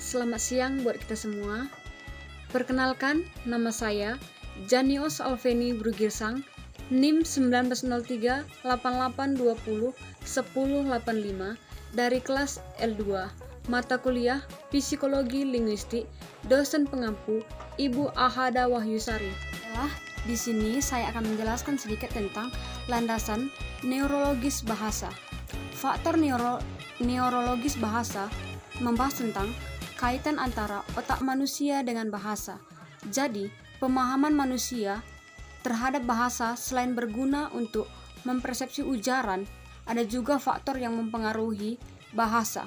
Selamat siang buat kita semua. Perkenalkan, nama saya Janios Alveni Brugirsang, NIM 198388201085 dari kelas L2, mata kuliah Psikologi Linguistik, dosen pengampu Ibu Ahada Wahyusari. Di sini saya akan menjelaskan sedikit tentang landasan neurologis bahasa. Faktor neurologis bahasa membahas tentang kaitan antara otak manusia dengan bahasa. Jadi, pemahaman manusia terhadap bahasa selain berguna untuk mempersepsi ujaran, ada juga faktor yang mempengaruhi bahasa.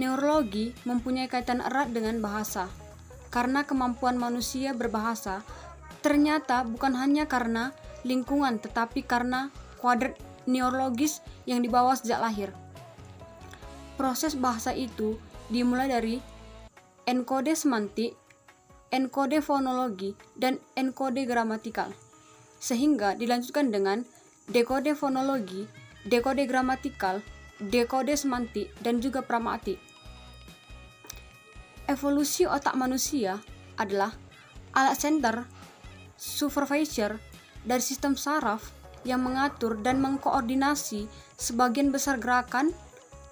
Neurologi mempunyai kaitan erat dengan bahasa, karena kemampuan manusia berbahasa ternyata bukan hanya karena lingkungan, tetapi karena kuadrat neurologis yang dibawa sejak lahir. Proses bahasa itu dimulai dari enkode semantik, enkode fonologi, dan enkode gramatikal, sehingga dilanjutkan dengan dekode fonologi, dekode gramatikal, dekode semantik, dan juga pragmatik. Evolusi otak manusia adalah alat center supervisor dari sistem saraf yang mengatur dan mengkoordinasi sebagian besar gerakan,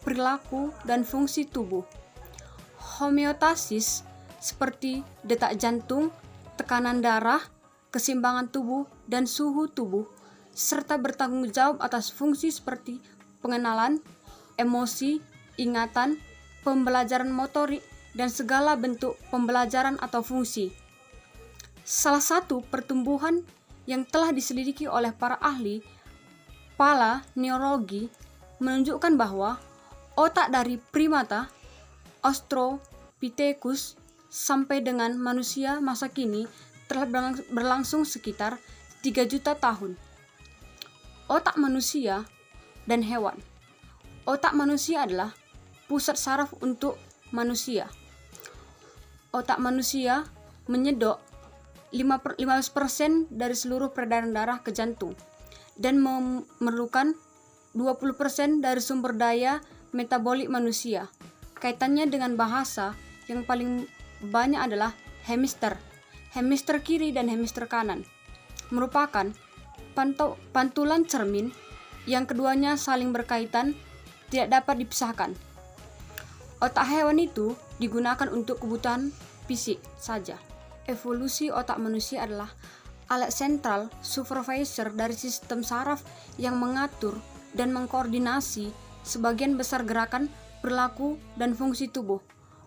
perilaku, dan fungsi tubuh. Homeostasis seperti detak jantung, tekanan darah, keseimbangan tubuh, dan suhu tubuh, serta bertanggung jawab atas fungsi seperti pengenalan, emosi, ingatan, pembelajaran motorik, dan segala bentuk pembelajaran atau fungsi. Salah satu pertumbuhan yang telah diselidiki oleh para ahli paleoneurologi menunjukkan bahwa otak dari primata, Australopithecus, sampai dengan manusia masa kini telah berlangsung sekitar 3 juta tahun. Otak manusia dan hewan. Otak manusia adalah pusat saraf untuk manusia. Otak manusia menyedot 15% dari seluruh peredaran darah ke jantung dan memerlukan 20% dari sumber daya metabolik manusia. Kaitannya dengan bahasa yang paling banyak adalah hemisfer kiri dan hemisfer kanan, merupakan pantulan cermin yang keduanya saling berkaitan, tidak dapat dipisahkan. Otak hewan itu digunakan untuk kebutuhan fisik saja. Evolusi otak manusia adalah alat sentral supervisor dari sistem saraf yang mengatur dan mengkoordinasi sebagian besar gerakan, perilaku, dan fungsi tubuh.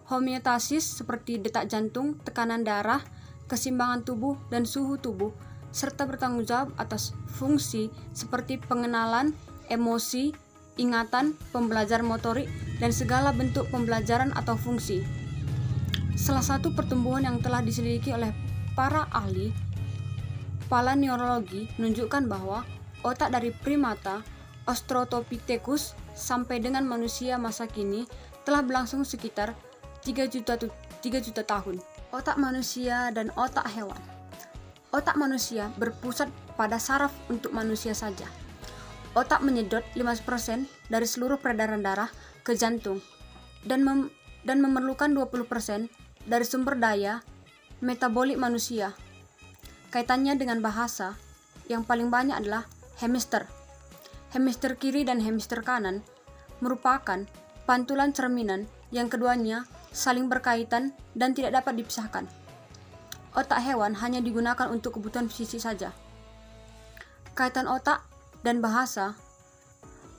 Homeostasis seperti detak jantung, tekanan darah, keseimbangan tubuh, dan suhu tubuh, serta bertanggung jawab atas fungsi seperti pengenalan, emosi, ingatan, pembelajaran motorik, dan segala bentuk pembelajaran atau fungsi. Salah satu pertumbuhan yang telah diselidiki oleh para ahli paleoneurologi menunjukkan bahwa otak dari primata, Australopithecus, sampai dengan manusia masa kini telah berlangsung sekitar 3 juta tahun. Otak manusia dan otak hewan. Otak manusia berpusat pada saraf untuk manusia saja. Otak menyedot 15% dari seluruh peredaran darah ke jantung dan memerlukan 20% dari sumber daya metabolik manusia. Kaitannya dengan bahasa yang paling banyak adalah hemisfer kiri dan hemisfer kanan, merupakan pantulan cerminan yang keduanya saling berkaitan dan tidak dapat dipisahkan. Otak hewan hanya digunakan untuk kebutuhan fisik saja. Kaitan otak dan bahasa.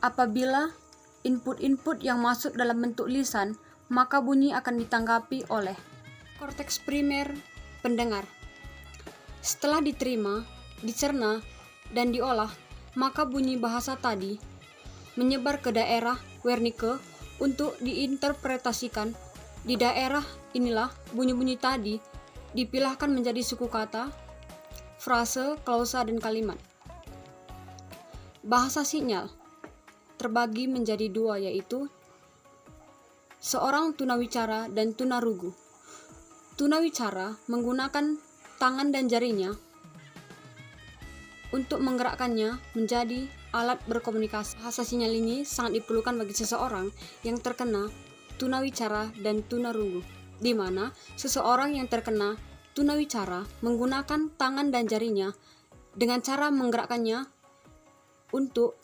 Apabila input-input yang masuk dalam bentuk lisan, maka bunyi akan ditanggapi oleh korteks primer pendengar. Setelah diterima, dicerna, dan diolah, maka bunyi bahasa tadi menyebar ke daerah Wernicke untuk diinterpretasikan. Di daerah inilah bunyi-bunyi tadi dipilahkan menjadi suku kata, frase, klausa, dan kalimat. Bahasa sinyal terbagi menjadi dua, yaitu seorang tunawicara dan tunarugu. Tunawicara menggunakan tangan dan jarinya untuk menggerakkannya menjadi alat berkomunikasi. Bahasa sinyal ini sangat diperlukan bagi seseorang yang terkena tunawicara dan tunarungu, di mana seseorang yang terkena tunawicara menggunakan tangan dan jarinya dengan cara menggerakkannya untuk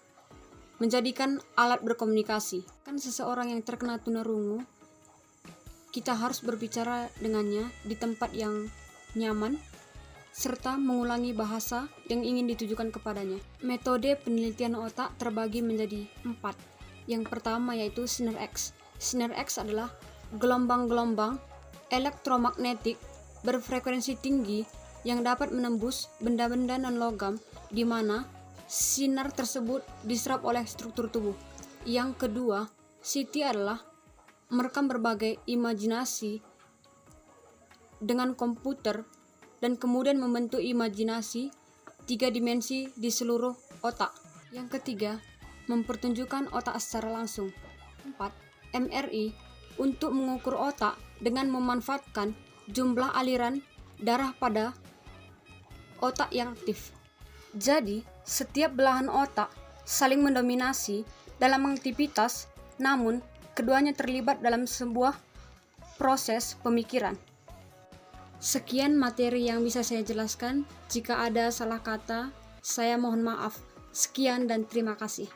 menjadikan alat berkomunikasi. Kan seseorang yang terkena tunarungu, kita harus berbicara dengannya di tempat yang nyaman, serta mengulangi bahasa yang ingin ditujukan kepadanya. Metode penelitian otak terbagi menjadi 4. Yang pertama yaitu Sinar X. Sinar X adalah gelombang-gelombang elektromagnetik berfrekuensi tinggi yang dapat menembus benda-benda non-logam di mana sinar tersebut diserap oleh struktur tubuh. Yang kedua, CT adalah merekam berbagai imajinasi dengan komputer dan kemudian membentuk imajinasi 3 dimensi di seluruh otak. Yang ketiga, mempertunjukkan otak secara langsung. 4. MRI untuk mengukur otak dengan memanfaatkan jumlah aliran darah pada otak yang aktif. Jadi, setiap belahan otak saling mendominasi dalam aktivitas, namun keduanya terlibat dalam sebuah proses pemikiran. Sekian materi yang bisa saya jelaskan. Jika ada salah kata, saya mohon maaf. Sekian dan terima kasih.